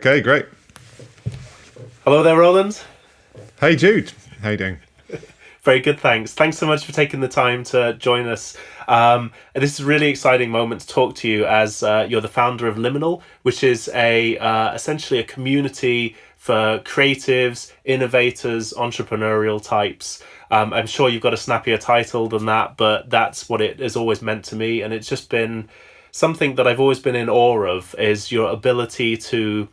Okay, great. Hello there, Roland. Hey, Jude. How you doing? Very good, thanks. Thanks so much for taking the time to join us. This is a really exciting moment to talk to you as you're the founder of Liminal, which is essentially a community for creatives, innovators, entrepreneurial types. I'm sure you've got a snappier title than that, but that's what it has always meant to me. And it's just been something that I've always been in awe of, is your ability to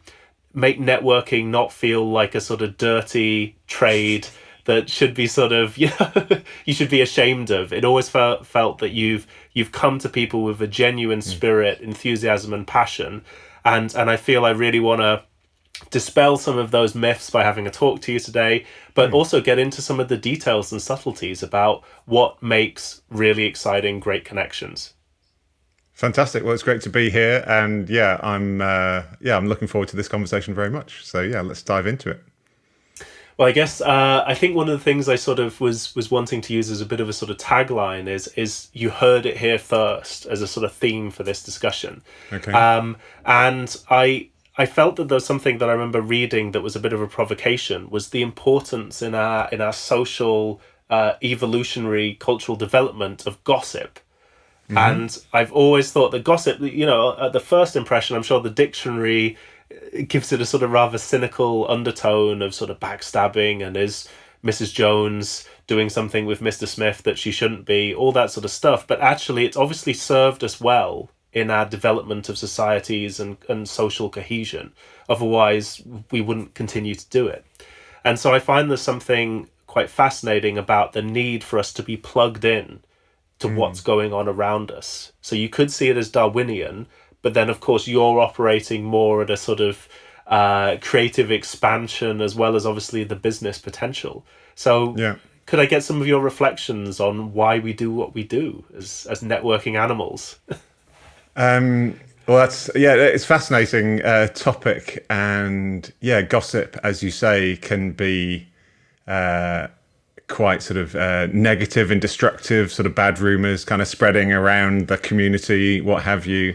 make networking not feel like a sort of dirty trade that should be sort of, you should be ashamed of. It always felt that you've come to people with a genuine spirit, enthusiasm and passion. And I feel I really want to dispel some of those myths by having a talk to you today, but also get into some of the details and subtleties about what makes really exciting, great connections. Fantastic. Well, it's great to be here, and I'm looking forward to this conversation very much. So let's dive into it. Well, I guess I think one of the things I sort of was wanting to use as a bit of a sort of tagline is you heard it here first as a sort of theme for this discussion. Okay. And I felt that there was something that I remember reading that was a bit of a provocation, was the importance in our social evolutionary cultural development of gossip. Mm-hmm. And I've always thought that gossip, at the first impression, I'm sure the dictionary gives it a sort of rather cynical undertone of sort of backstabbing, and is Mrs. Jones doing something with Mr. Smith that she shouldn't be, all that sort of stuff. But actually, it's obviously served us well in our development of societies and social cohesion. Otherwise, we wouldn't continue to do it. And so I find there's something quite fascinating about the need for us to be plugged in to what's going on around us. So you could see it as Darwinian, but then of course you're operating more at a sort of creative expansion, as well as obviously the business potential. So could I get some of your reflections on why we do what we do as networking animals? Well, it's a fascinating topic, and gossip, as you say, can be quite sort of negative and destructive, sort of bad rumors kind of spreading around the community, what have you.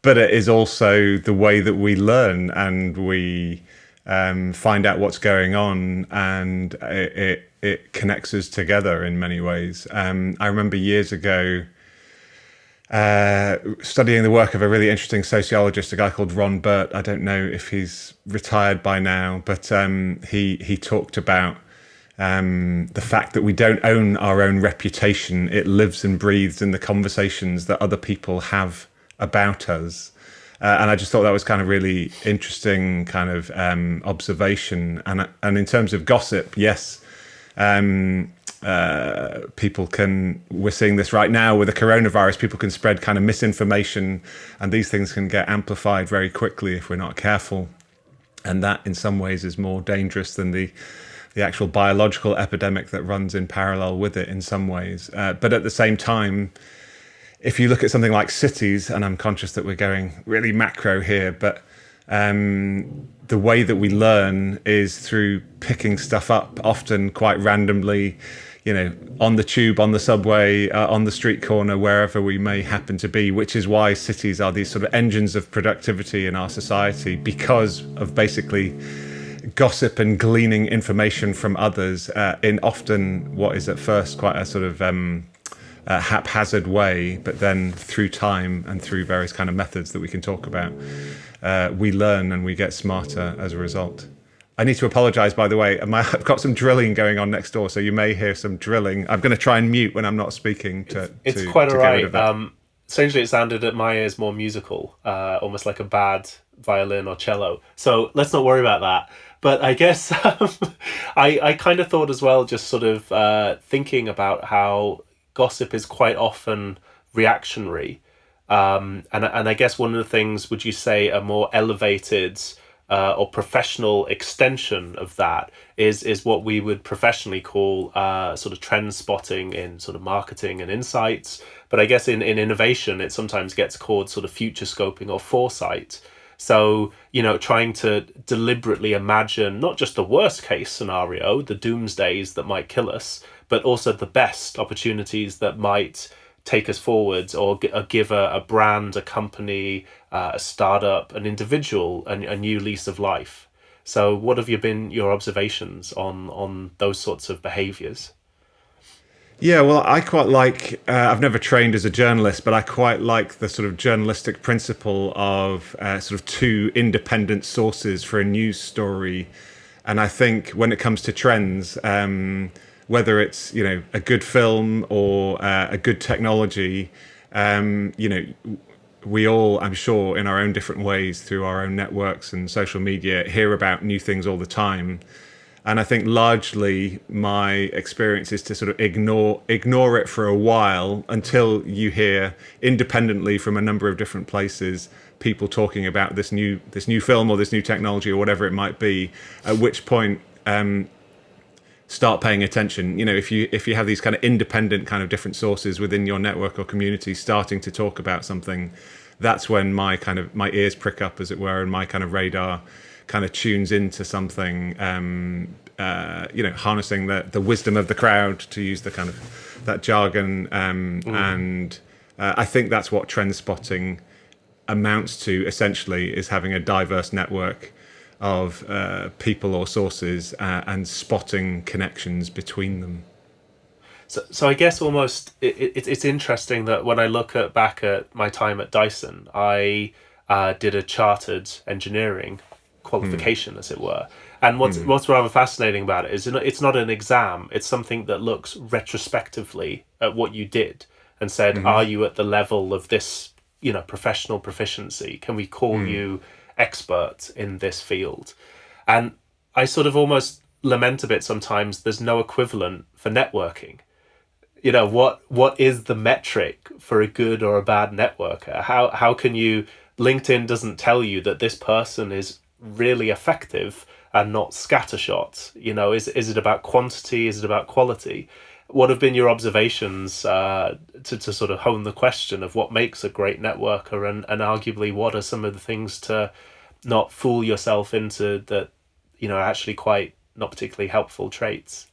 But it is also the way that we learn, and we find out what's going on, and it connects us together in many ways. I remember years ago studying the work of a really interesting sociologist, a guy called Ron Burt. I don't know if he's retired by now, but he talked about the fact that we don't own our own reputation. It lives and breathes in the conversations that other people have about us. And I just thought that was kind of really interesting kind of observation. And in terms of gossip, yes, people we're seeing this right now with the coronavirus, people can spread kind of misinformation, and these things can get amplified very quickly if we're not careful. And that in some ways is more dangerous than the actual biological epidemic that runs in parallel with it in some ways. But at the same time, if you look at something like cities, and I'm conscious that we're going really macro here, but the way that we learn is through picking stuff up, often quite randomly, on the tube, on the subway, on the street corner, wherever we may happen to be, which is why cities are these sort of engines of productivity in our society, because of basically gossip and gleaning information from others in often what is at first quite a sort of haphazard way, but then through time and through various kind of methods that we can talk about, we learn and we get smarter as a result. I need to apologize, by the way. I've got some drilling going on next door, so you may hear some drilling. I'm going to try and mute when I'm not speaking. It's quite all right. Strangely, it sounded at my ears more musical, almost like a bad violin or cello. So let's not worry about that. But I guess I kind of thought as well, just sort of thinking about how gossip is quite often reactionary. And I guess one of the things, would you say, a more elevated or professional extension of that is what we would professionally call sort of trend spotting in sort of marketing and insights. But I guess in innovation, it sometimes gets called sort of future scoping or foresight. So, trying to deliberately imagine not just the worst case scenario, the doomsdays that might kill us, but also the best opportunities that might take us forwards, or give a brand, a company, a startup, an individual, a new lease of life. So what have been your observations on those sorts of behaviors? Yeah, well, I quite like, I've never trained as a journalist, but I quite like the sort of journalistic principle of sort of two independent sources for a news story. And I think when it comes to trends, whether it's, a good film or a good technology, we all, I'm sure, in our own different ways through our own networks and social media, hear about new things all the time. And I think largely my experience is to sort of ignore it for a while until you hear independently from a number of different places people talking about this new film or this new technology or whatever it might be. At which point, start paying attention. If you have these kind of independent kind of different sources within your network or community starting to talk about something, that's when my ears prick up, as it were, and my kind of radar kind of tunes into something, harnessing the wisdom of the crowd, to use the kind of that jargon. And I think that's what trend spotting amounts to, essentially, is having a diverse network of people or sources and spotting connections between them. So I guess almost it's interesting that when I look back at my time at Dyson, I did a chartered engineering qualification, as it were. And what's rather fascinating about it is it's not an exam. It's something that looks retrospectively at what you did and said, are you at the level of this, professional proficiency? Can we call you expert in this field? And I sort of almost lament a bit sometimes there's no equivalent for networking. What is the metric for a good or a bad networker? How can you... LinkedIn doesn't tell you that this person is really effective and not scattershot. Is it about quantity? Is it about quality? What have been your observations to sort of hone the question of what makes a great networker, and arguably what are some of the things to not fool yourself into that, actually quite not particularly helpful traits?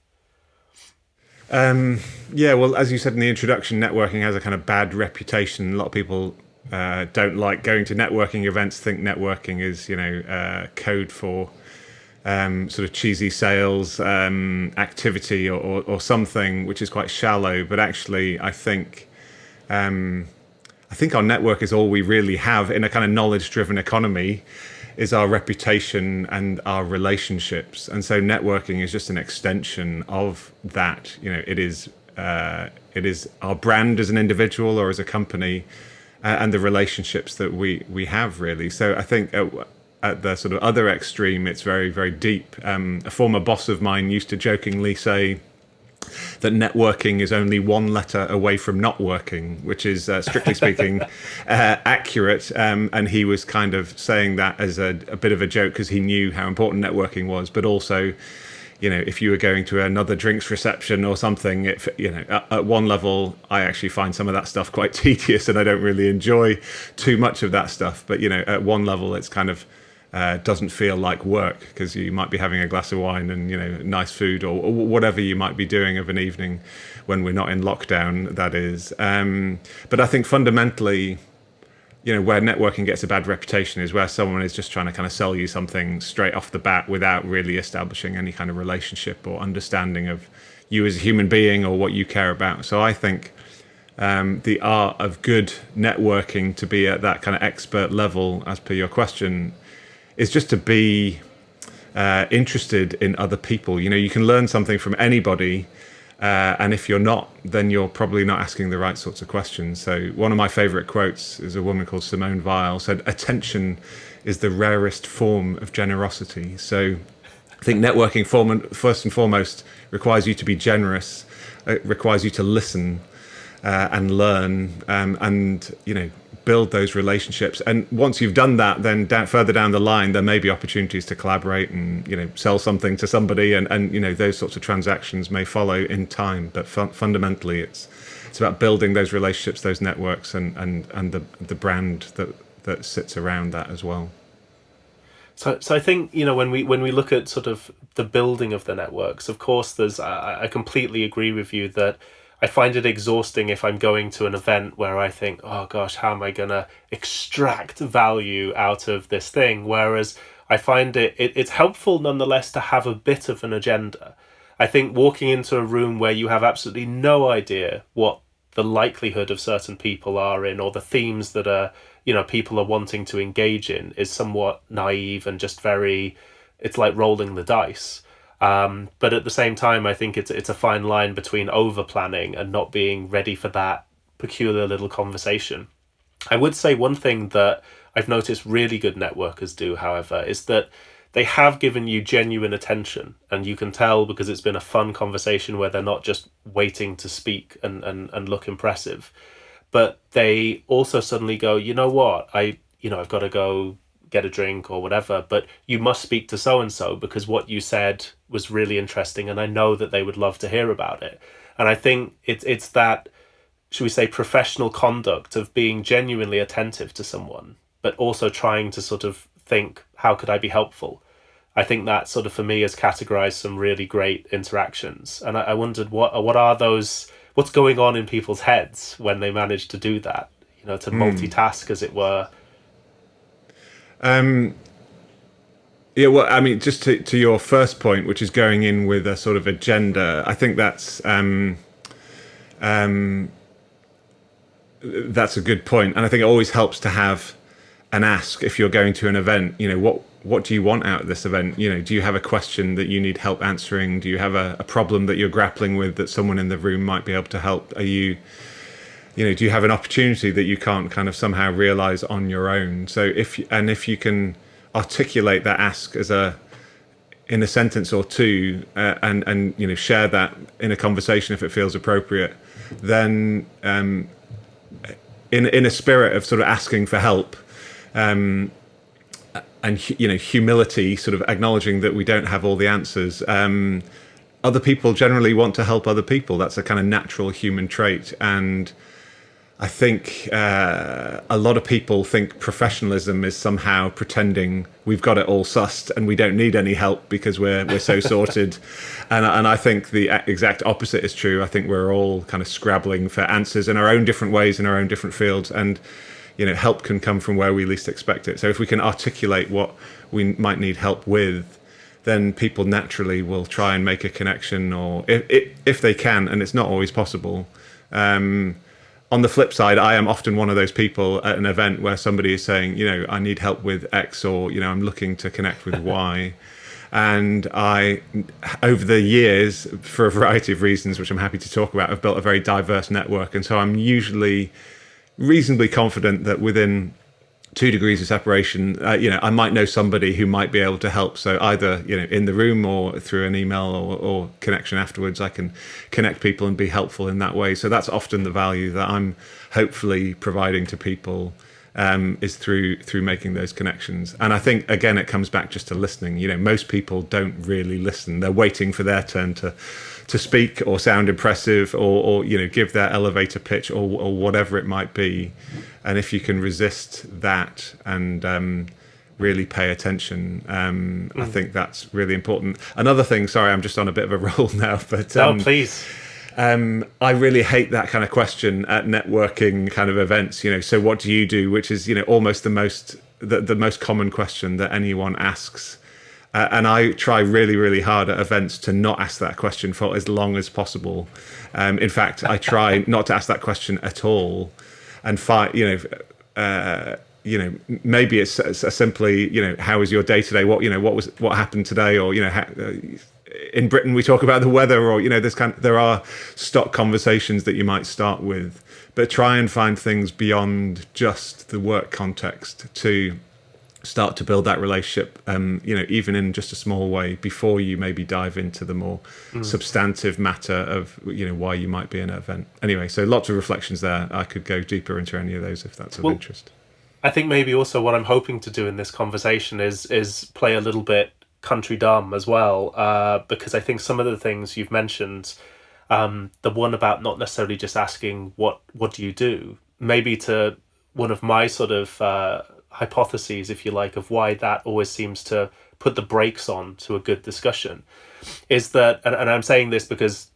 Yeah, well, as you said in the introduction, networking has a kind of bad reputation. A lot of people don't like going to networking events, think networking is, code for sort of cheesy sales activity or something which is quite shallow. But actually, I think our network is all we really have in a kind of knowledge-driven economy, is our reputation and our relationships. And so networking is just an extension of that. It is our brand as an individual or as a company, and the relationships that we have, really. So I think at the sort of other extreme, it's very, very deep. A former boss of mine used to jokingly say that networking is only one letter away from not working, which is, strictly speaking, accurate. And he was kind of saying that as a bit of a joke because he knew how important networking was, but also, if you were going to another drinks reception or something, at one level, I actually find some of that stuff quite tedious and I don't really enjoy too much of that stuff. But, at one level, it's kind of doesn't feel like work because you might be having a glass of wine and, nice food or whatever you might be doing of an evening when we're not in lockdown, that is. But I think fundamentally, where networking gets a bad reputation is where someone is just trying to kind of sell you something straight off the bat without really establishing any kind of relationship or understanding of you as a human being or what you care about. So I think the art of good networking, to be at that kind of expert level, as per your question, is just to be interested in other people. You can learn something from anybody. And if you're not, then you're probably not asking the right sorts of questions. So one of my favorite quotes is a woman called Simone Weil said, "Attention is the rarest form of generosity." So I think networking, first and foremost, requires you to be generous. It requires you to listen and learn and, build those relationships. And once you've done that, then further down the line, there may be opportunities to collaborate and, sell something to somebody, and those sorts of transactions may follow in time. But fundamentally, it's about building those relationships, those networks, and the brand that sits around that as well. So I think, when we look at sort of the building of the networks, of course, I completely agree with you that I find it exhausting if I'm going to an event where I think, oh gosh, how am I going to extract value out of this thing? Whereas I find it's helpful nonetheless to have a bit of an agenda. I think walking into a room where you have absolutely no idea what the likelihood of certain people are in, or the themes that are, people are wanting to engage in, is somewhat naive and just it's like rolling the dice. But at the same time, I think it's a fine line between over planning and not being ready for that peculiar little conversation. I would say one thing that I've noticed really good networkers do, however, is that they have given you genuine attention, and you can tell because it's been a fun conversation where they're not just waiting to speak and look impressive, but they also suddenly go, you know what, I've got to go get a drink or whatever, but you must speak to so and so because what you said was really interesting, and I know that they would love to hear about it. And I think it's that, should we say, professional conduct of being genuinely attentive to someone, but also trying to sort of think, how could I be helpful? I think that sort of, for me, has categorized some really great interactions. And I wondered, what are those, what's going on in people's heads when they manage to do that, to multitask, as it were. Yeah, well, I mean, just to your first point, which is going in with a sort of agenda, I think that's a good point. And I think it always helps to have an ask if you're going to an event. What do you want out of this event? Do you have a question that you need help answering? Do you have a problem that you're grappling with that someone in the room might be able to help? Do you have an opportunity that you can't kind of somehow realize on your own? So if you can articulate that ask in a sentence or two, and share that in a conversation if it feels appropriate, then in a spirit of sort of asking for help, and humility, sort of acknowledging that we don't have all the answers. Other people generally want to help other people. That's a kind of natural human trait, and I think a lot of people think professionalism is somehow pretending we've got it all sussed and we don't need any help because we're so sorted. And I think the exact opposite is true. I think we're all kind of scrabbling for answers in our own different ways, in our own different fields. And, help can come from where we least expect it. So if we can articulate what we might need help with, then people naturally will try and make a connection, or if they can, and it's not always possible. On the flip side, I am often one of those people at an event where somebody is saying, I need help with X, or, I'm looking to connect with Y. And I, over the years, for a variety of reasons, which I'm happy to talk about, have built a very diverse network. And so I'm usually reasonably confident that within 2 degrees of separation, I might know somebody who might be able to help. So either, in the room or through an email or connection afterwards, I can connect people and be helpful in that way. So that's often the value that I'm hopefully providing to people, is through making those connections. And I think, again, it comes back just to listening. Most people don't really listen. They're waiting for their turn to speak or sound impressive or give their elevator pitch or whatever it might be. And if you can resist that and really pay attention, I think that's really important. Another thing, sorry, I'm just on a bit of a roll now, but no, please. I really hate that kind of question at networking kind of events. So what do you do? Which is almost the most common question that anyone asks. And I try really, really hard at events to not ask that question for as long as possible. In fact, I try not to ask that question at all. And maybe it's simply, how was your day today? What happened today? Or, in Britain, we talk about the weather, or, there are stock conversations that you might start with, but try and find things beyond just the work context to start to build that relationship, even in just a small way, before you maybe dive into the more substantive matter of, why you might be in an event. Anyway, so lots of reflections there. I could go deeper into any of those if that's of interest. I think maybe also what I'm hoping to do in this conversation is play a little bit country dumb as well, because I think some of the things you've mentioned, the one about not necessarily just asking what do you do, maybe to one of my sort of hypotheses, if you like, of why that always seems to put the brakes on to a good discussion, is that, and I'm saying this because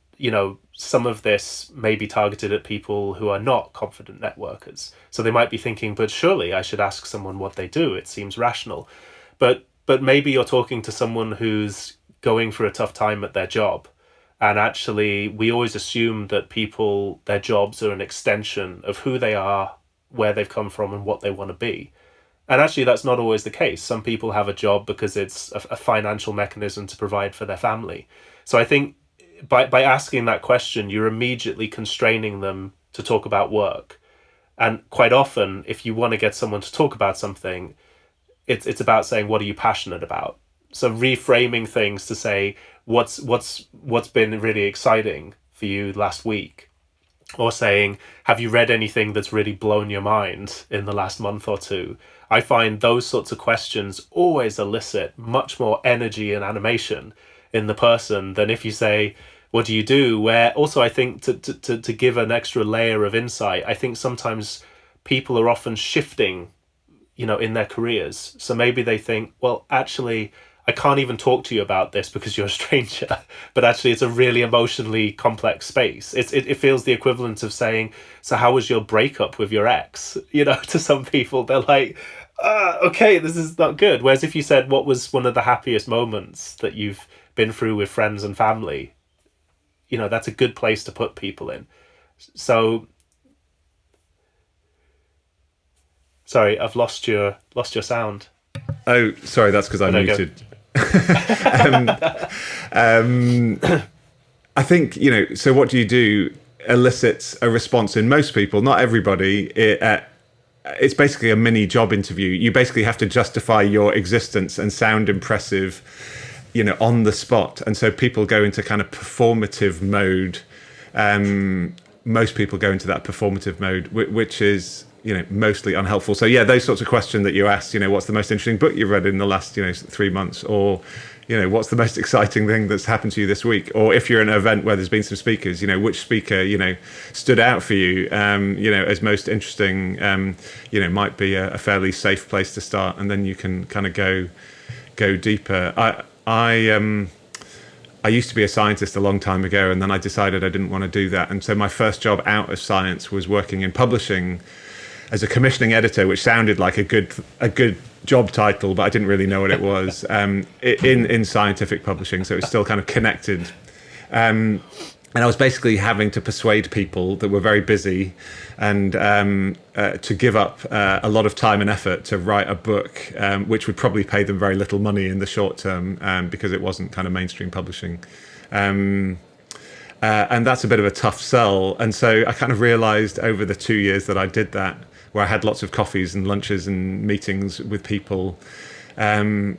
some of this may be targeted at people who are not confident networkers. So they might be thinking, but surely I should ask someone what they do. It seems rational. But maybe you're talking to someone who's going through a tough time at their job. And actually, we always assume that people, their jobs are an extension of who they are, where they've come from, and what they want to be. And actually, that's not always the case. Some people have a job because it's a financial mechanism to provide for their family. So I think by asking that question, you're immediately constraining them to talk about work. And quite often, if you want to get someone to talk about something, it's about saying, what are you passionate about? So reframing things to say, what's been really exciting for you last week? Or saying, have you read anything that's really blown your mind in the last month or two? I find those sorts of questions always elicit much more energy and animation in the person than if you say, what do you do? Where also I think to give an extra layer of insight, I think sometimes people are often shifting, in their careers. So maybe they think, well, actually, I can't even talk to you about this because you're a stranger. But actually, it's a really emotionally complex space. It feels the equivalent of saying, so how was your breakup with your ex? To some people, they're like, okay, this is not good. Whereas if you said, what was one of the happiest moments that you've been through with friends and family, that's a good place to put people in. So, sorry, I've lost your sound. Oh, sorry, that's because I muted. I think, so what do you do elicits a response in most people, not everybody. It's basically a mini job interview. You basically have to justify your existence and sound impressive, on the spot. And so people go into kind of performative mode. Most people go into that performative mode, which is, mostly unhelpful. So yeah, those sorts of questions that you asked, what's the most interesting book you've read in the last, 3 months? Or, what's the most exciting thing that's happened to you this week? Or if you're in an event where there's been some speakers, which speaker, stood out for you, as most interesting, might be a fairly safe place to start. And then you can kind of go deeper. I used to be a scientist a long time ago, and then I decided I didn't want to do that. And so my first job out of science was working in publishing as a commissioning editor, which sounded like a good job title, but I didn't really know what it was, in scientific publishing. So it's still kind of connected. And I was basically having to persuade people that were very busy and to give up a lot of time and effort to write a book, which would probably pay them very little money in the short term, because it wasn't kind of mainstream publishing. And that's a bit of a tough sell. And so I kind of realized over the 2 years that I did that, where I had lots of coffees and lunches and meetings with people, the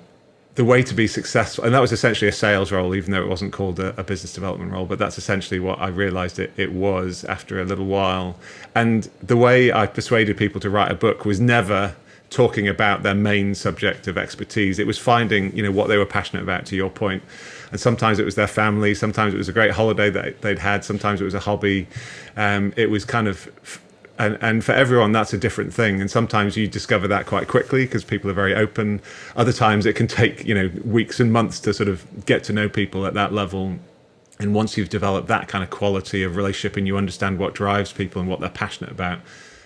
way to be successful, and that was essentially a sales role, even though it wasn't called a business development role, but that's essentially what I realized it was after a little while. And the way I persuaded people to write a book was never talking about their main subject of expertise. It was finding, what they were passionate about, to your point. And sometimes it was their family, sometimes it was a great holiday that they'd had, sometimes it was a hobby. It was kind of... And for everyone, that's a different thing. And sometimes you discover that quite quickly because people are very open. Other times it can take, weeks and months to sort of get to know people at that level. And once you've developed that kind of quality of relationship and you understand what drives people and what they're passionate about,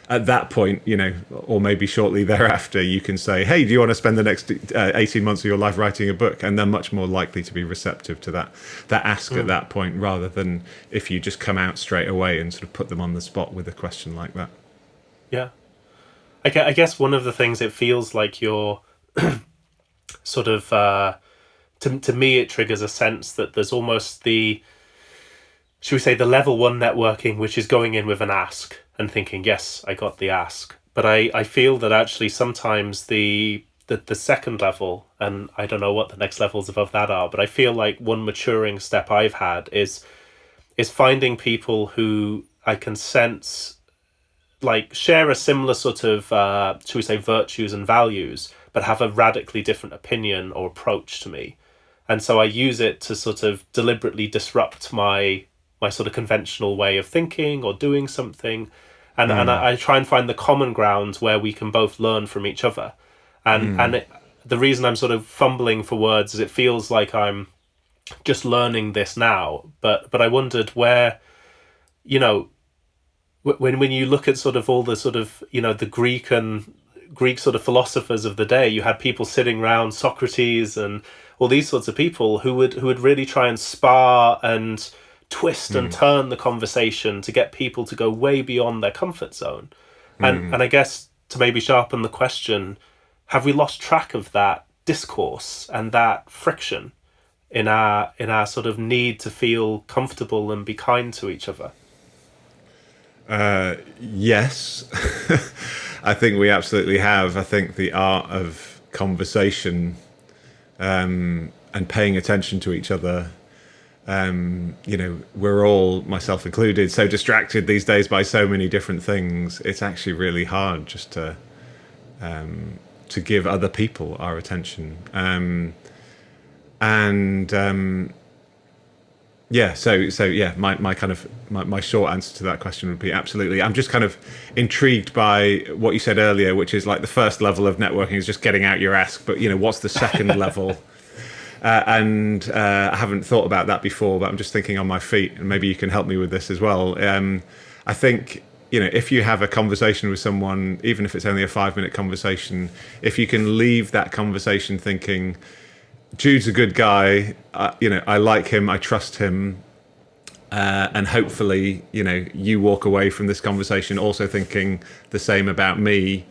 at that point, or maybe shortly thereafter, you can say, hey, do you want to spend the next 18 months of your life writing a book? And they're much more likely to be receptive to that ask at that point, rather than if you just come out straight away and sort of put them on the spot with a question like that. Yeah. I guess one of the things it feels like you're sort of, to me, it triggers a sense that there's almost should we say, the level one networking, which is going in with an ask and thinking, yes, I got the ask. But I feel that actually sometimes the second level, and I don't know what the next levels above that are, but I feel like one maturing step I've had is finding people who I can sense like share a similar sort of, should we say, virtues and values, but have a radically different opinion or approach to me. And so I use it to sort of deliberately disrupt my sort of conventional way of thinking or doing something. And I try and find the common ground where we can both learn from each other. And the reason I'm sort of fumbling for words is it feels like I'm just learning this now. But I wondered where, you know, when you look at sort of all the sort of, you know, the Greek sort of philosophers of the day, you had people sitting around, Socrates and all these sorts of people who would really try and spar and twist and turn the conversation to get people to go way beyond their comfort zone. And I guess to maybe sharpen the question, have we lost track of that discourse and that friction in our sort of need to feel comfortable and be kind to each other? Yes, I think we absolutely have. I think the art of conversation and paying attention to each other, you know, we're all, myself included, so distracted these days by so many different things. It's actually really hard just to give other people our attention. Yeah, so yeah, my kind of my short answer to that question would be absolutely. I'm just kind of intrigued by what you said earlier, which is like the first level of networking is just getting out your ask, but you know, what's the second level? I haven't thought about that before, but I'm just thinking on my feet, and maybe you can help me with this as well. I think, you know, if you have a conversation with someone, even if it's only a 5-minute conversation, if you can leave that conversation thinking, Jude's a good guy, you know, I like him, I trust him, and hopefully, you know, you walk away from this conversation also thinking the same about me.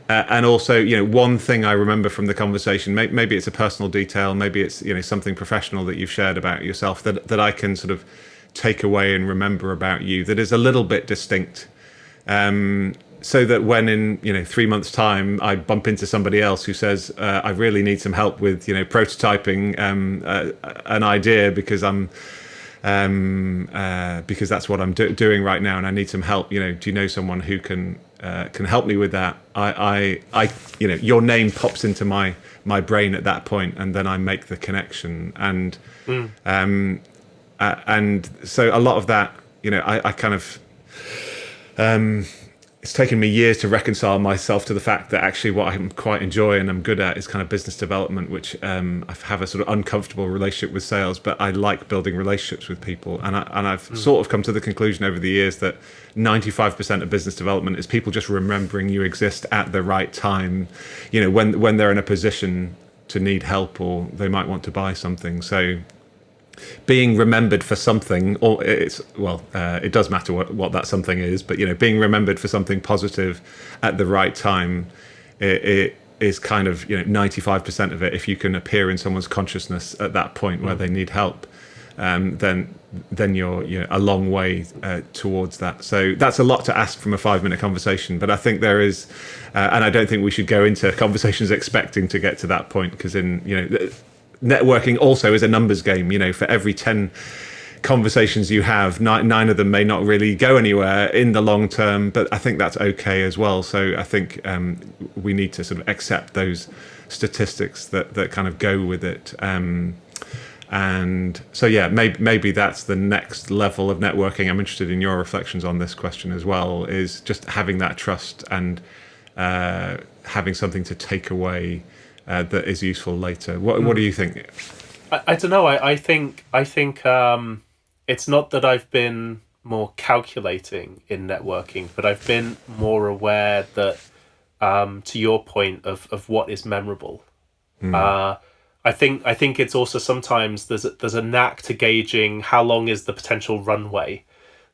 And also, you know, one thing I remember from the conversation, maybe it's a personal detail, maybe it's, you know, something professional that you've shared about yourself that I can sort of take away and remember about you that is a little bit distinct. So that when in, you know, 3 months' time, I bump into somebody else who says, I really need some help with, you know, prototyping an idea because because that's what I'm doing right now, and I need some help. You know, do you know someone who can help me with that? I you know, your name pops into my brain at that point, and then I make the connection, and so a lot of that, you know, I kind of. It's taken me years to reconcile myself to the fact that actually what I'm quite enjoy and I'm good at is kind of business development, which I have a sort of uncomfortable relationship with sales, but I like building relationships with people. And I've sort of come to the conclusion over the years that 95% of business development is people just remembering you exist at the right time, you know, when they're in a position to need help or they might want to buy something. So being remembered for something, or it does matter what that something is, but you know, being remembered for something positive at the right time, it is kind of, you know, 95% of it. If you can appear in someone's consciousness at that point where they need help, then you're, you know, a long way towards that. So that's a lot to ask from a 5-minute conversation, but I think there is, and I don't think we should go into conversations expecting to get to that point, because in, you know, networking also is a numbers game. You know, for every 10 conversations you have, nine of them may not really go anywhere in the long term, but I think that's okay as well. So I think we need to sort of accept those statistics that kind of go with it. And so, yeah, maybe that's the next level of networking. I'm interested in your reflections on this question as well, is just having that trust and having something to take away that is useful later. What do you think? I don't know. I think it's not that I've been more calculating in networking, but I've been more aware that, to your point of what is memorable. I think it's also sometimes there's a knack to gauging how long is the potential runway.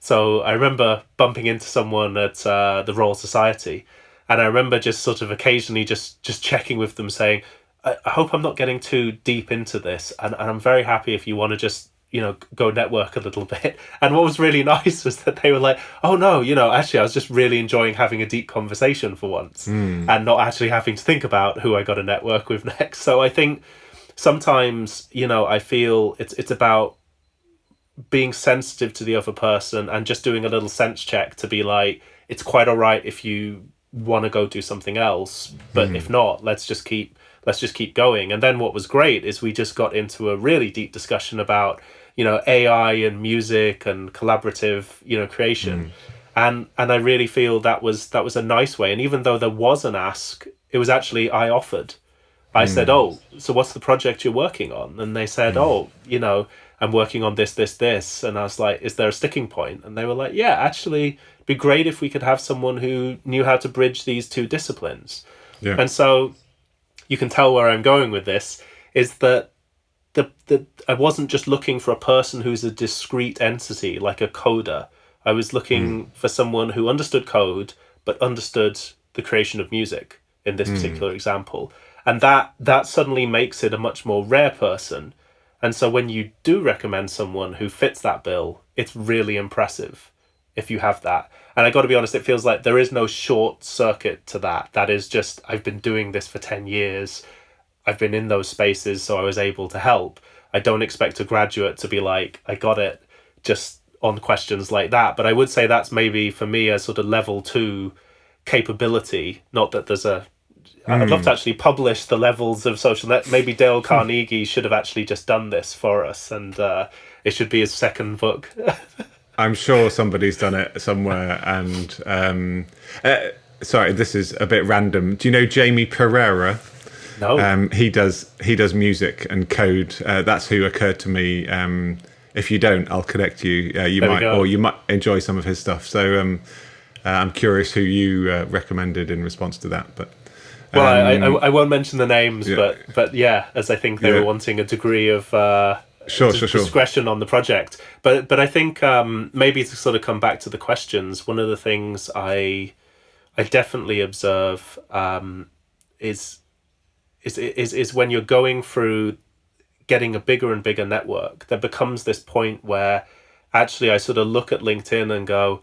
So I remember bumping into someone at the Royal Society, and I remember just sort of occasionally just checking with them, saying, I hope I'm not getting too deep into this, and I'm very happy if you want to just, you know, go network a little bit. And what was really nice was that they were like, oh no, you know, actually I was just really enjoying having a deep conversation for once, and not actually having to think about who I got to network with next. So I think sometimes, you know, I feel it's about being sensitive to the other person and just doing a little sense check to be like, it's quite all right if you want to go do something else, but if not, let's just keep going. And then what was great is we just got into a really deep discussion about, you know, AI and music and collaborative, you know, creation. And I really feel that was a nice way. And even though there was an ask, it was actually I offered. I said, "Oh, so what's the project you're working on?" And they said, "Oh, I'm working on this." And I was like, "Is there a sticking point?" And they were like, "Yeah, actually, it'd be great if we could have someone who knew how to bridge these two disciplines." Yeah. And so you can tell where I'm going with this is that I wasn't just looking for a person who's a discrete entity like a coder. I was looking for someone who understood code but understood the creation of music in this particular example. And that suddenly makes it a much more rare person. And so when you do recommend someone who fits that bill, it's really impressive if you have that. And I got to be honest, it feels like there is no short circuit to that. That is just, I've been doing this for 10 years. I've been in those spaces, so I was able to help. I don't expect a graduate to be like, I got it just on questions like that. But I would say that's maybe for me a sort of level 2 capability. Not that there's I'd love to actually publish the levels of social net. Maybe Dale Carnegie should have actually just done this for us, and it should be his second book. I'm sure somebody's done it somewhere. And sorry, this is a bit random. Do you know Jamie Pereira? No. He does music and code. That's who occurred to me. If you don't, I'll connect you. You might enjoy some of his stuff. So I'm curious who you recommended in response to that. But well, I won't mention the names, but yeah, as I think they were wanting a degree of discretion on the project. But I think maybe to sort of come back to the questions, one of the things I definitely observe is when you're going through getting a bigger and bigger network, there becomes this point where actually I sort of look at LinkedIn and go,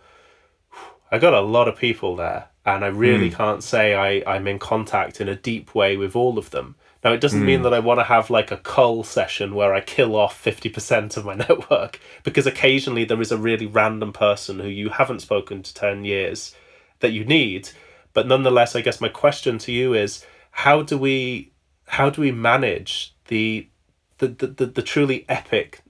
I got a lot of people there, and I really can't say I'm in contact in a deep way with all of them. Now, it doesn't mean that I want to have like a cull session where I kill off 50% of my network, because occasionally there is a really random person who you haven't spoken to 10 years that you need. But nonetheless, I guess my question to you is, how do we manage the truly epic,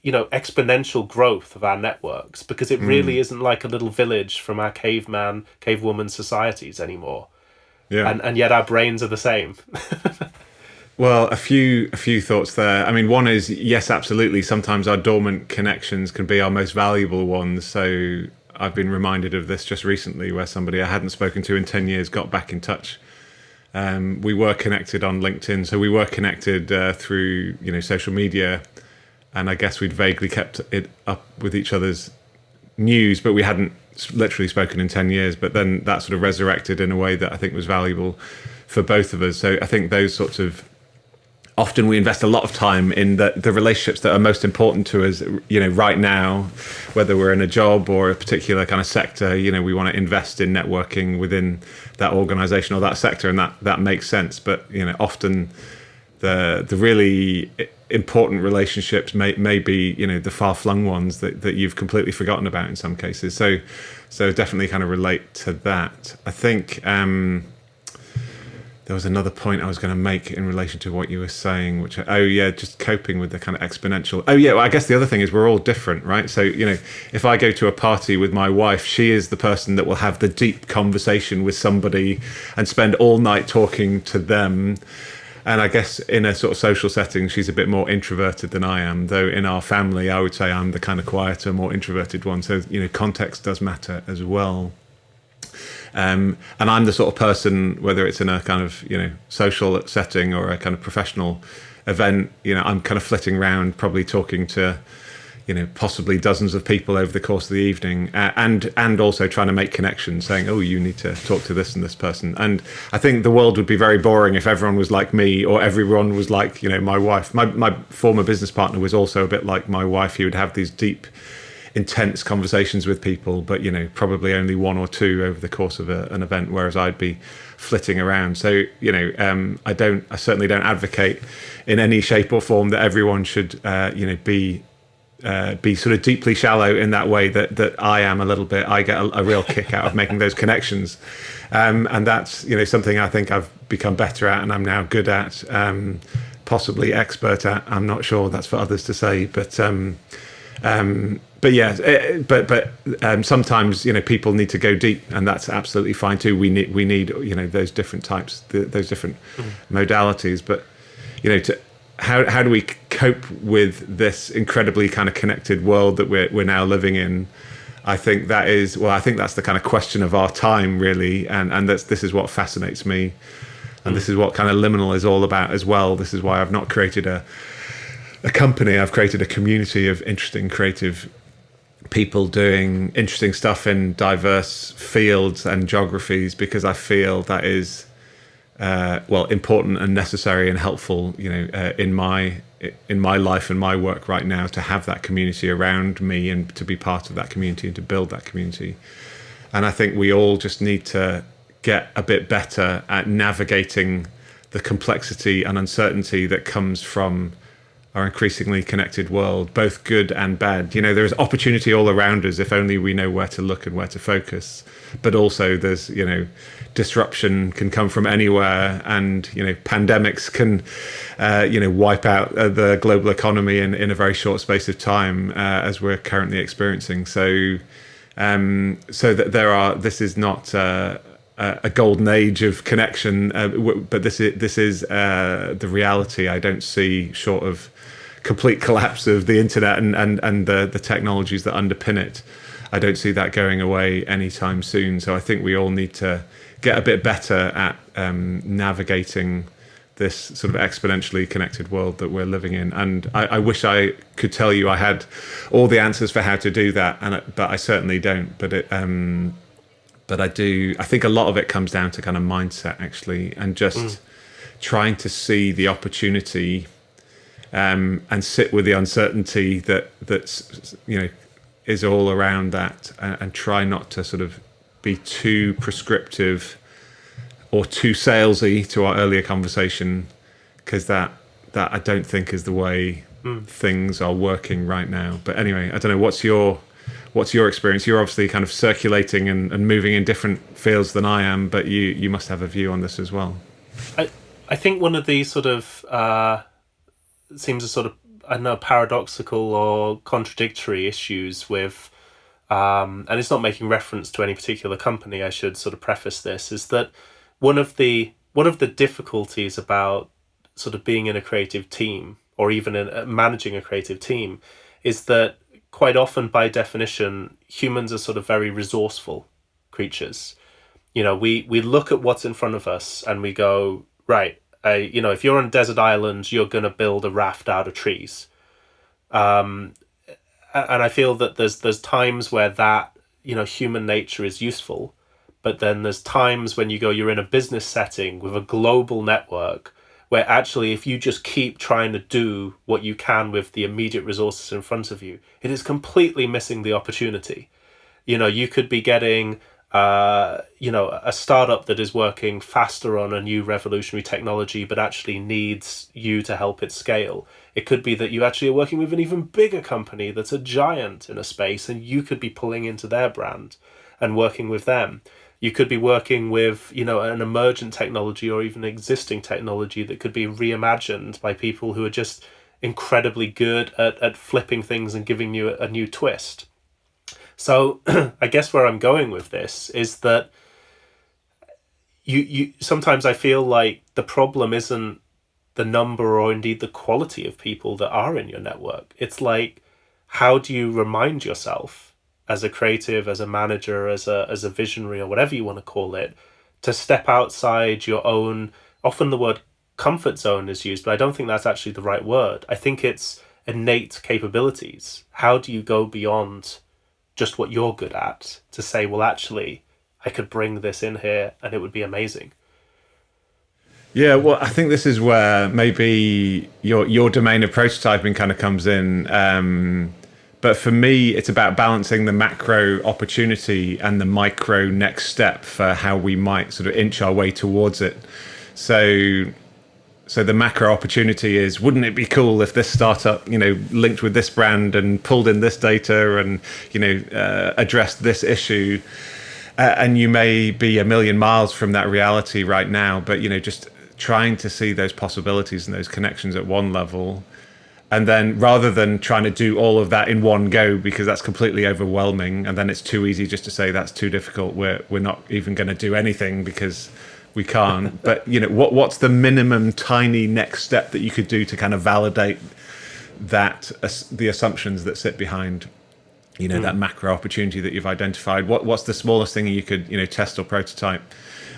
exponential growth of our networks? Because it really isn't like a little village from our cavewoman societies anymore. Yeah. And yet our brains are the same. Well, a few thoughts there. I mean, one is, yes, absolutely. Sometimes our dormant connections can be our most valuable ones. So I've been reminded of this just recently, where somebody I hadn't spoken to in 10 years got back in touch. We were connected on LinkedIn, so we were connected through social media, and I guess we'd vaguely kept it up with each other's news, but we hadn't literally spoken in 10 years. But then that sort of resurrected in a way that I think was valuable for both of us. So I think those sorts of, often we invest a lot of time in the relationships that are most important to us, right now, whether we're in a job or a particular kind of sector. We want to invest in networking within that organization or that sector, and that makes sense. But often the really important relationships may be the far-flung ones that you've completely forgotten about in some cases. So definitely kind of relate to that. I think there was another point I was going to make in relation to what you were saying, which, just coping with the kind of exponential. Well, I guess the other thing is we're all different, right? So, if I go to a party with my wife, she is the person that will have the deep conversation with somebody and spend all night talking to them. And I guess in a sort of social setting, she's a bit more introverted than I am, though in our family, I would say I'm the kind of quieter, more introverted one. So, context does matter as well. And I'm the sort of person, whether it's in a kind of social setting or a kind of professional event, I'm kind of flitting around, probably talking to possibly dozens of people over the course of the evening, and also trying to make connections, saying, oh, you need to talk to this and this person. And I think the world would be very boring if everyone was like me, or everyone was like my wife. My former business partner was also a bit like my wife. He would have these deep, intense conversations with people, but probably only one or two over the course of an event, whereas I'd be flitting around. So I certainly don't advocate in any shape or form that everyone should be sort of deeply shallow in that way that I am a little bit. I get a real kick out of making those connections, and that's something I think I've become better at, and I'm now good at, possibly expert at. I'm not sure, that's for others to say, but but yeah, sometimes people need to go deep, and that's absolutely fine too. We need those different types, those different modalities. But how do we cope with this incredibly kind of connected world that we're now living in? I think that's the kind of question of our time, really, and this is what fascinates me, and this is what kind of Liminal is all about as well. This is why I've not created a company. I've created a community of interesting, creative people doing interesting stuff in diverse fields and geographies, because I feel that is important and necessary and helpful, in my life and my work right now, to have that community around me and to be part of that community and to build that community. And I think we all just need to get a bit better at navigating the complexity and uncertainty that comes from our increasingly connected world, both good and bad. There is opportunity all around us if only we know where to look and where to focus. But also there's, disruption can come from anywhere, and, pandemics can, wipe out the global economy in a very short space of time, as we're currently experiencing. So that this is not a golden age of connection, but this is the reality. I don't see, short of complete collapse of the internet and the technologies that underpin it, I don't see that going away anytime soon. So I think we all need to get a bit better at navigating this sort of exponentially connected world that we're living in. And I wish I could tell you I had all the answers for how to do that, but I certainly don't. But I do. I think a lot of it comes down to kind of mindset, actually, and just trying to see the opportunity and sit with the uncertainty that's is all around that, and try not to sort of be too prescriptive or too salesy, to our earlier conversation, because that I don't think is the way things are working right now. But anyway, I don't know, what's your experience? You're obviously kind of circulating and moving in different fields than I am, but you must have a view on this as well. I think one of these sort of seems a sort of, I don't know, paradoxical or contradictory issues with, and it's not making reference to any particular company, I should sort of preface this, is that one of the difficulties about sort of being in a creative team, or even in managing a creative team, is that quite often, by definition, humans are sort of very resourceful creatures. We look at what's in front of us and we go, right, if you're on a desert island, you're going to build a raft out of trees. And I feel that there's times where that, human nature is useful, but then there's times when you're in a business setting with a global network, where actually, if you just keep trying to do what you can with the immediate resources in front of you, it is completely missing the opportunity. You could be getting, a startup that is working faster on a new revolutionary technology, but actually needs you to help it scale. It could be that you actually are working with an even bigger company that's a giant in a space, and you could be pulling into their brand and working with them. You could be working with, an emergent technology or even existing technology that could be reimagined by people who are just incredibly good at flipping things and giving you a new twist. So I guess where I'm going with this is that you sometimes I feel like the problem isn't the number or indeed the quality of people that are in your network. It's like, how do you remind yourself, as a creative, as a manager, as a visionary, or whatever you want to call it, to step outside your own, often the word comfort zone is used, but I don't think that's actually the right word. I think it's innate capabilities. How do you go beyond just what you're good at to say, well, actually, I could bring this in here and it would be amazing? Yeah, well, I think this is where maybe your domain of prototyping kind of comes in. But for me, it's about balancing the macro opportunity and the micro next step for how we might sort of inch our way towards it. So the macro opportunity is, wouldn't it be cool if this startup, linked with this brand and pulled in this data and, addressed this issue? And you may be a million miles from that reality right now, but, just trying to see those possibilities and those connections at one level, And then rather than trying to do all of that in one go, because that's completely overwhelming, and then it's too easy just to say that's too difficult, we're not even going to do anything because we can't. But what's the minimum tiny next step that you could do to kind of validate that the assumptions that sit behind that macro opportunity that you've identified? What's the smallest thing you could test or prototype?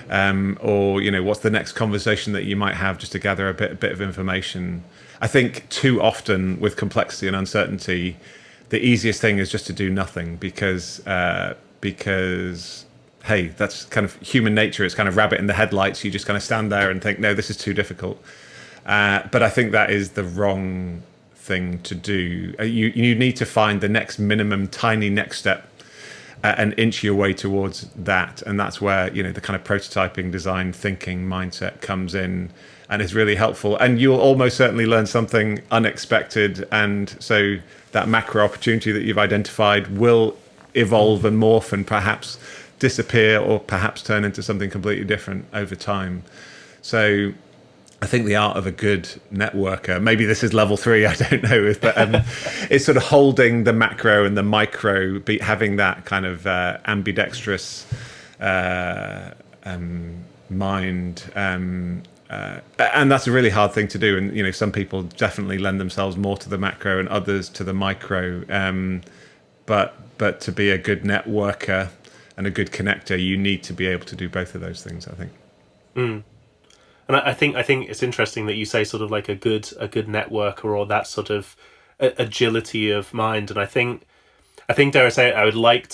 Or what's the next conversation that you might have just to gather a bit of information? I think too often with complexity and uncertainty, the easiest thing is just to do nothing because hey, that's kind of human nature. It's kind of rabbit in the headlights. You just kind of stand there and think, no, this is too difficult. But I think that is the wrong thing to do. You need to find the next minimum tiny next step and inch your way towards that, and that's where the kind of prototyping, design thinking mindset comes in and is really helpful. And you'll almost certainly learn something unexpected, and so that macro opportunity that you've identified will evolve and morph and perhaps disappear or perhaps turn into something completely different over time. So I think the art of a good networker, maybe this is level 3, I don't know, but it's sort of holding the macro and the micro, having that kind of ambidextrous mind. And that's a really hard thing to do. And, some people definitely lend themselves more to the macro and others to the micro. But to be a good networker and a good connector, you need to be able to do both of those things, I think. Mm. And I think it's interesting that you say sort of like a good networker, or that sort of agility of mind. And I think dare I say it, I would like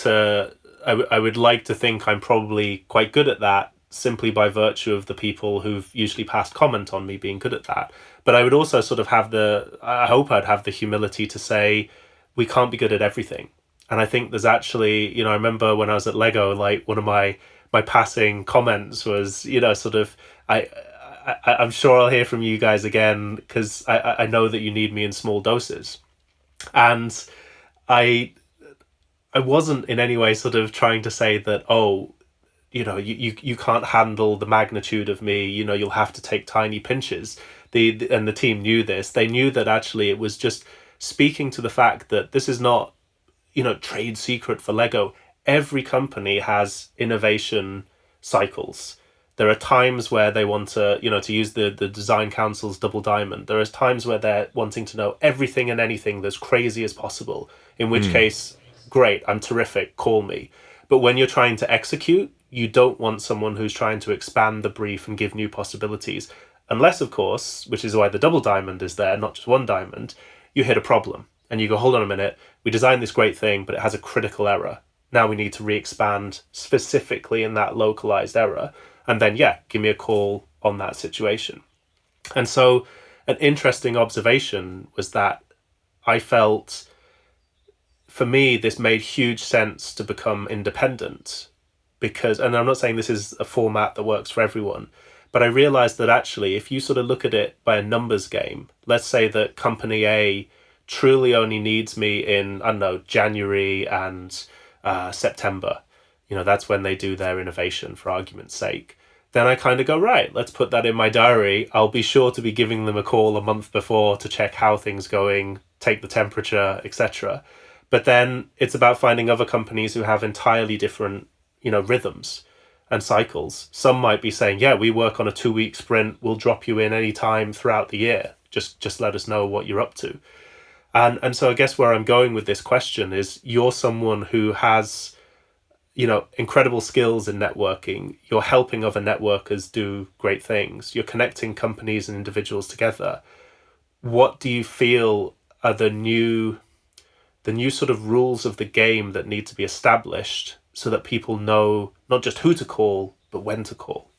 to think I'm probably quite good at that, simply by virtue of the people who've usually passed comment on me being good at that. But I would also sort of I hope I'd have the humility to say we can't be good at everything. And I think there's actually, I remember when I was at Lego, like one of my passing comments was, sort of, I'm sure I'll hear from you guys again because I know that you need me in small doses. And I wasn't in any way sort of trying to say that, you can't handle the magnitude of me, you'll have to take tiny pinches. And the team knew this. They knew that actually it was just speaking to the fact that this is not, trade secret for Lego. Every company has innovation cycles. There are times where they want to, to use the design council's double diamond. There are times where they're wanting to know everything and anything that's crazy as possible, in which case, great, I'm terrific, call me. But when you're trying to execute, you don't want someone who's trying to expand the brief and give new possibilities. Unless, of course, which is why the double diamond is there, not just one diamond, you hit a problem and you go, hold on a minute, we designed this great thing, but it has a critical error. Now we need to re-expand specifically in that localized error. And then, give me a call on that situation. And so an interesting observation was that I felt, for me, this made huge sense to become independent because, and I'm not saying this is a format that works for everyone, but I realized that actually, if you sort of look at it by a numbers game, let's say that company A truly only needs me in, I don't know, January and September. That's when they do their innovation, for argument's sake. Then I kind of go, right, let's put that in my diary. I'll be sure to be giving them a call a month before to check how things going, take the temperature, etc. But then it's about finding other companies who have entirely different, rhythms and cycles. Some might be saying, we work on a 2-week sprint. We'll drop you in any time throughout the year. Just let us know what you're up to. And so I guess where I'm going with this question is you're someone who has, incredible skills in networking. You're helping other networkers do great things. You're connecting companies and individuals together. What do you feel are the new sort of rules of the game that need to be established so that people know not just who to call, but when to call?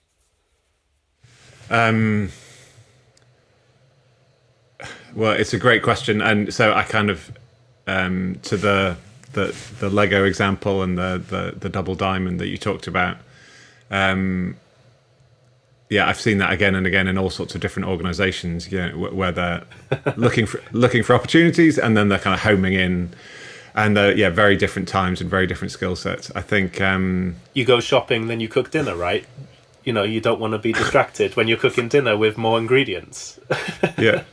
Well, it's a great question. And so I kind of, to the Lego example and the double diamond that you talked about, I've seen that again and again in all sorts of different organizations, where they're looking for opportunities and then they're kind of homing in, and very different times and very different skill sets. I think you go shopping, then you cook dinner, right? You don't want to be distracted when you're cooking dinner with more ingredients. Yeah.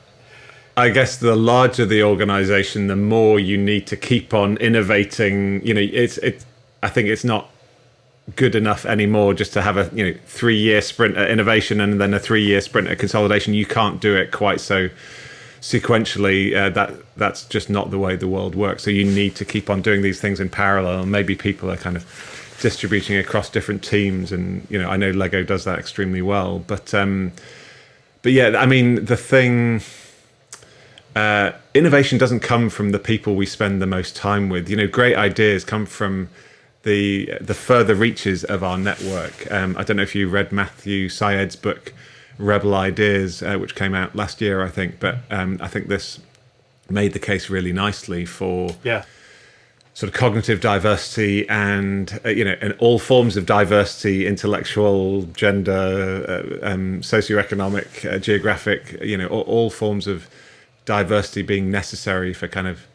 I guess the larger the organization, the more you need to keep on innovating. I think it's not good enough anymore just to have a 3-year sprint at innovation and then a 3-year sprint at consolidation. You can't do it quite so sequentially. That's just not the way the world works. So you need to keep on doing these things in parallel. And maybe people are kind of distributing across different teams, and I know Lego does that extremely well. But yeah, I mean, the thing. Innovation doesn't come from the people we spend the most time with. Great ideas come from the further reaches of our network. I don't know if you read Matthew Syed's book, Rebel Ideas, which came out last year, I think. But I think this made the case really nicely for sort of cognitive diversity and and all forms of diversity, intellectual, gender, socioeconomic, geographic, all forms of diversity being necessary for kind of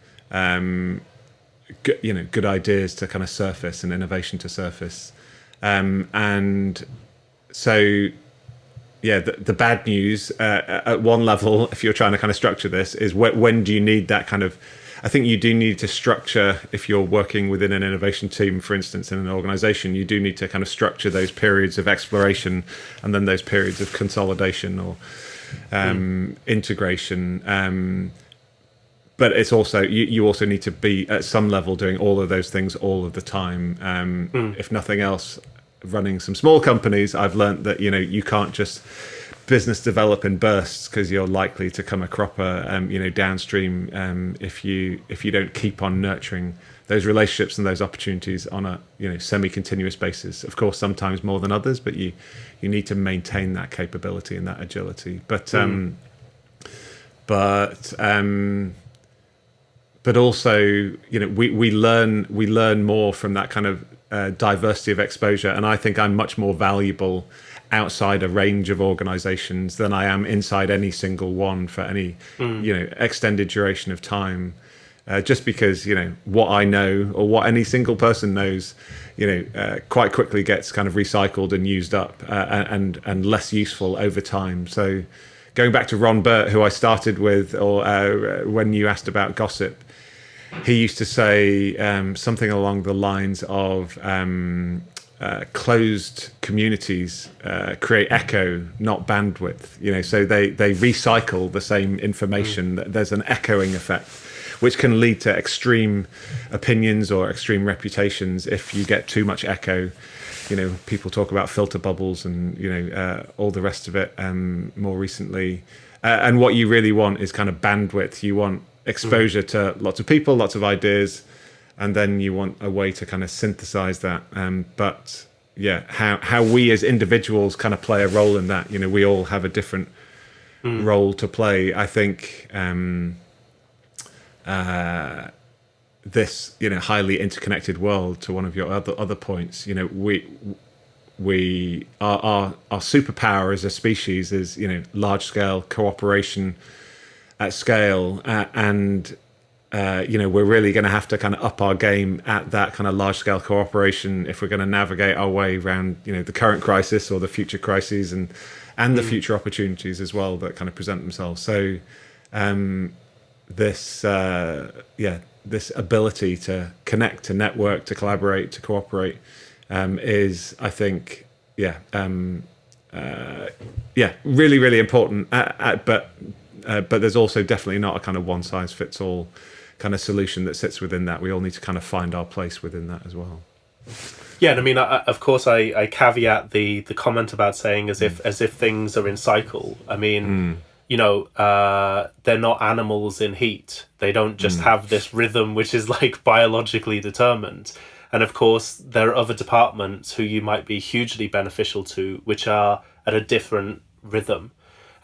good ideas to kind of surface and innovation to surface. And so the bad news at one level, if you're trying to kind of structure this, is when do you need that kind of, I think you do need to structure, if you're working within an innovation team, for instance, in an organization, you do need to kind of structure those periods of exploration and then those periods of consolidation or integration. But it's also, you also need to be at some level doing all of those things all of the time. If nothing else, running some small companies, I've learned that, you can't just business develop in bursts, because you're likely to come a cropper, downstream, if you don't keep on nurturing those relationships and those opportunities on a semi-continuous basis. Of course, sometimes more than others, but you need to maintain that capability and that agility. But also, we learn more from that kind of diversity of exposure, and I think I'm much more valuable outside a range of organizations than I am inside any single one for any extended duration of time. Just because what I know, or what any single person knows, quite quickly gets kind of recycled and used up, and less useful over time. So going back to Ron Burt, who I started with, or when you asked about gossip, he used to say something along the lines of closed communities create echo, not bandwidth. So they recycle the same information. There's an echoing effect, which can lead to extreme opinions or extreme reputations if you get too much echo. People talk about filter bubbles and all the rest of it more recently. And what you really want is kind of bandwidth. You want exposure to lots of people, lots of ideas, and then you want a way to kind of synthesize that. But yeah, how we as individuals kind of play a role in that. We all have a different role to play. I think this highly interconnected world, to one of your other points, we our superpower as a species is large scale cooperation at scale, and we're really going to have to kind of up our game at that kind of large scale cooperation if we're going to navigate our way around the current crisis or the future crises and the future opportunities as well that kind of present themselves. So this ability to connect, to network, to collaborate, to cooperate is, I think, really, really important. But there's also definitely not a kind of one size fits all kind of solution that sits within that. We all need to kind of find our place within that as well. Yeah, and I mean, of course, I caveat the comment about saying as if things are in cycle. I mean, they're not animals in heat. They don't just have this rhythm which is like biologically determined. And of course, there are other departments who you might be hugely beneficial to, which are at a different rhythm.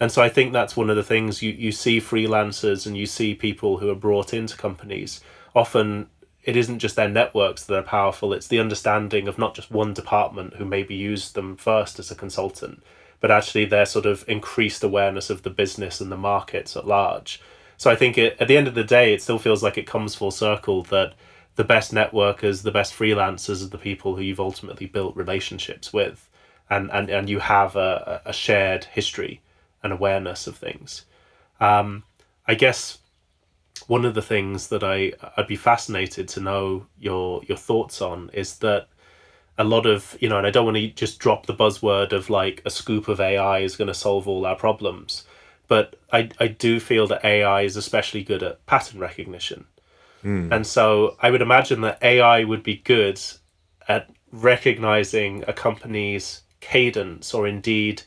And so I think that's one of the things you see freelancers and you see people who are brought into companies. Often it isn't just their networks that are powerful, it's the understanding of not just one department who maybe used them first as a consultant, but actually their sort of increased awareness of the business and the markets at large. So I think at the end of the day, it still feels like it comes full circle that the best networkers, the best freelancers are the people who you've ultimately built relationships with, and you have a shared history and awareness of things. I I guess one of the things that I'd be fascinated to know your thoughts on is that a lot of, and I don't want to just drop the buzzword of like a scoop of AI is going to solve all our problems, but I do feel that AI is especially good at pattern recognition. And so I would imagine that AI would be good at recognizing a company's cadence, or indeed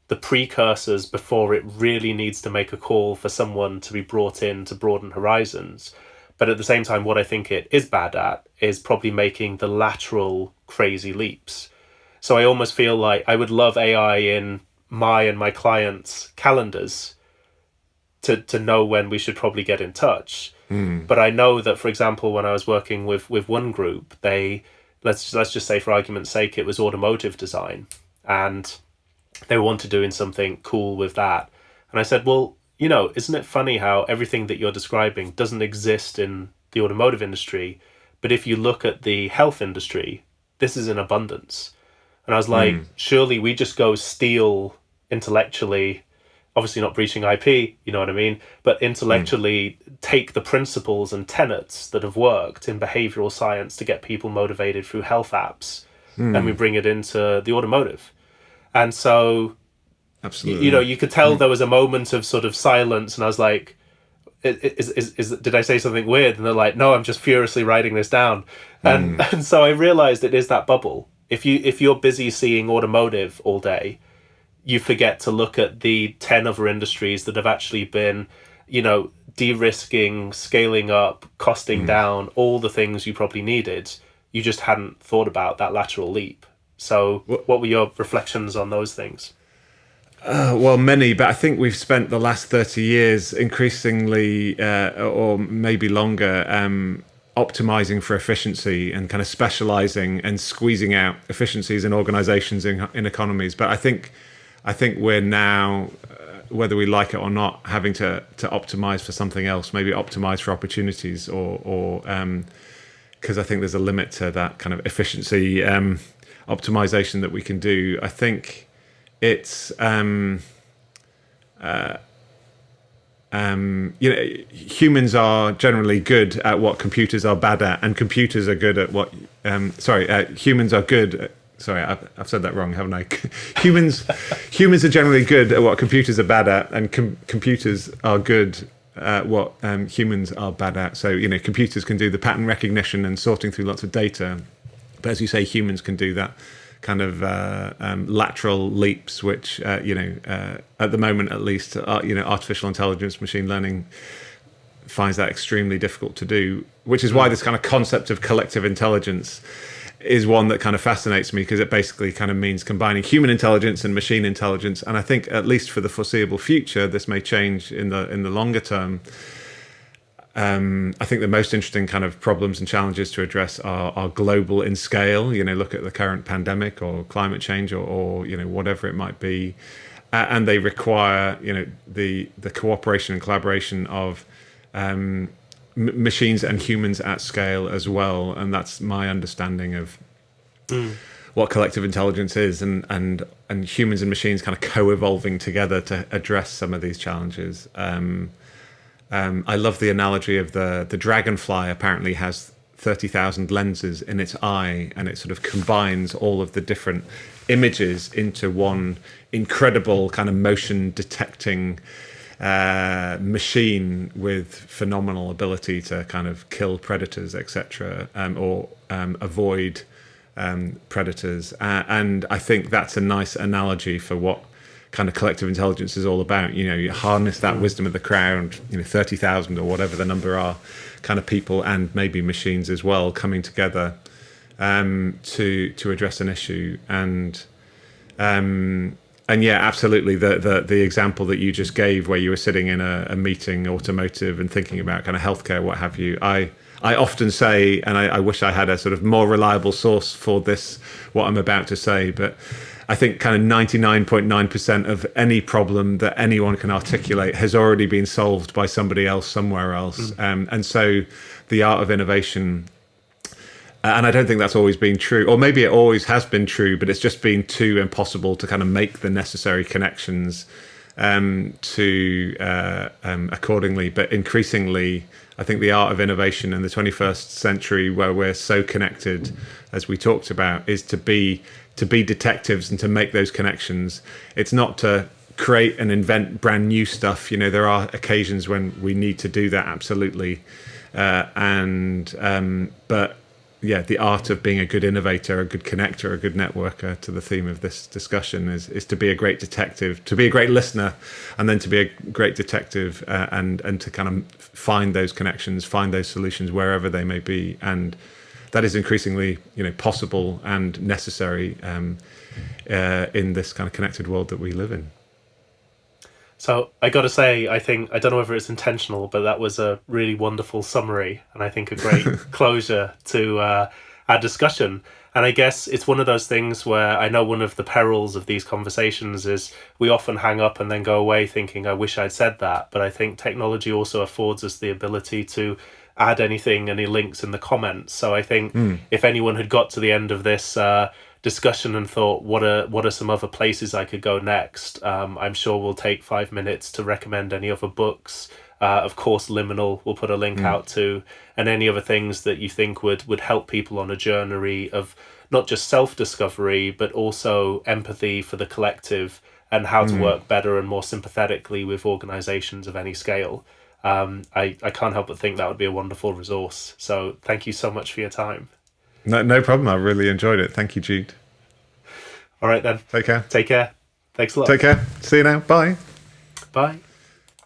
the precursors before it really needs to make a call for someone to be brought in to broaden horizons. But at the same time, what I think it is bad at is probably making the lateral crazy leaps. So I almost feel like I would love AI in my and my clients' calendars to know when we should probably get in touch. But I know that, for example, when I was working with one group, they, let's just say for argument's sake, it was automotive design, and they wanted doing something cool with that. And I said, well, isn't it funny how everything that you're describing doesn't exist in the automotive industry, but if you look at the health industry, this is in abundance. And I was like, surely we just go steal intellectually, obviously not breaching IP, you know what I mean, but intellectually take the principles and tenets that have worked in behavioral science to get people motivated through health apps, and we bring it into the automotive. And so, absolutely, you could tell there was a moment of sort of silence, and I was like, did I say something weird? And they're like, no, I'm just furiously writing this down. And so I realized it is that bubble. If you're busy seeing automotive all day, you forget to look at the 10 other industries that have actually been, de-risking, scaling up, costing down, all the things you probably needed. You just hadn't thought about that lateral leap. So what were your reflections on those things? Well, many, but I think we've spent the last 30 years increasingly, or maybe longer, optimizing for efficiency and kind of specializing and squeezing out efficiencies in organizations, in economies. But I think we're now, whether we like it or not, having to optimize for something else, maybe optimize for opportunities, or because I think there's a limit to that kind of efficiency optimization that we can do. I think it's humans are generally good at what computers are bad at, and computers are good at what humans are good at, I've said that wrong, haven't I? humans are generally good at what computers are bad at, and computers are good at what humans are bad at. So computers can do the pattern recognition and sorting through lots of data, but as you say, humans can do that kind of lateral leaps, which at the moment at least, artificial intelligence, machine learning finds that extremely difficult to do. Which is why this kind of concept of collective intelligence is one that kind of fascinates me, because it basically kind of means combining human intelligence and machine intelligence. And I think, at least for the foreseeable future, this may change in the longer term. I think the most interesting kind of problems and challenges to address are global in scale. Look at the current pandemic or climate change or whatever it might be, and they require the cooperation and collaboration of machines and humans at scale as well. And that's my understanding of what collective intelligence is, and humans and machines kind of co-evolving together to address some of these challenges. I love the analogy of the dragonfly apparently has 30,000 lenses in its eye, and it sort of combines all of the different images into one incredible kind of motion detecting machine with phenomenal ability to kind of kill predators, etc., or avoid predators. And I think that's a nice analogy for what kind of collective intelligence is all about. You harness that wisdom of the crowd, 30,000 or whatever the number are, kind of people and maybe machines as well, coming together to address an issue. And yeah, absolutely, the example that you just gave, where you were sitting in a meeting, automotive, and thinking about kind of healthcare, what have you. I often say, and I wish I had a sort of more reliable source for this, what I'm about to say, but I think kind of 99.9% of any problem that anyone can articulate has already been solved by somebody else somewhere else. And so the art of innovation, and I don't think that's always been true, or maybe it always has been true, but it's just been too impossible to kind of make the necessary connections accordingly. But increasingly, I think the art of innovation in the 21st century, where we're so connected, as we talked about, is to be detectives and to make those connections. It's not to create and invent brand new stuff. There are occasions when we need to do that, absolutely. But yeah, the art of being a good innovator, a good connector, a good networker, to the theme of this discussion, is to be a great detective, to be a great listener, and then to be a great detective, and to kind of find those connections, find those solutions wherever they may be. And that is increasingly, possible and necessary in this kind of connected world that we live in. So I got to say, I don't know whether it's intentional, but that was a really wonderful summary, and I think a great closure to our discussion. And I guess it's one of those things where I know one of the perils of these conversations is we often hang up and then go away thinking, I wish I'd said that. But I think technology also affords us the ability to add any links in the comments. So I think if anyone had got to the end of this discussion and thought, what are some other places I could go next, I'm sure we'll take 5 minutes to recommend any other books. Of course, Liminal we'll put a link out to, and any other things that you think would help people on a journey of not just self-discovery, but also empathy for the collective and how to work better and more sympathetically with organizations of any scale. I can't help but think that would be a wonderful resource. So thank you so much for your time. No problem. I really enjoyed it. Thank you, Jude. All right, then. Take care. Take care. Thanks a lot. Take care. See you now. Bye. Bye.